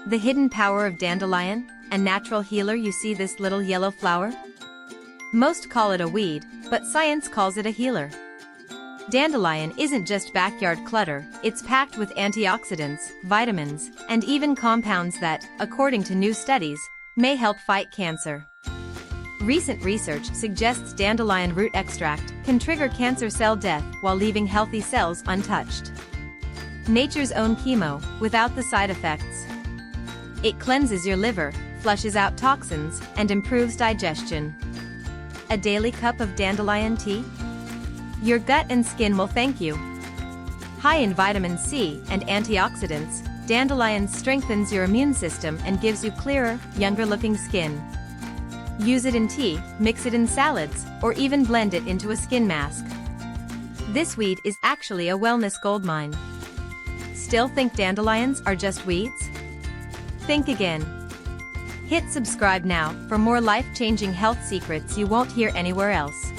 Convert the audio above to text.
The hidden power of dandelion, a natural healer. You see this little yellow flower? Most call it a weed, but science calls it a healer. Dandelion isn't just backyard clutter, it's packed with antioxidants, vitamins, and even compounds that, according to new studies, may help fight cancer. Recent research suggests dandelion root extract can trigger cancer cell death while leaving healthy cells untouched. Nature's own chemo, without the side effects. It cleanses your liver, flushes out toxins, and improves digestion. A daily cup of dandelion tea? Your gut and skin will thank you. High in vitamin C and antioxidants, dandelion strengthens your immune system and gives you clearer, younger-looking skin. Use it in tea, mix it in salads, or even blend it into a skin mask. This weed is actually a wellness goldmine. Still think dandelions are just weeds? Think again. Hit subscribe now for more life-changing health secrets you won't hear anywhere else.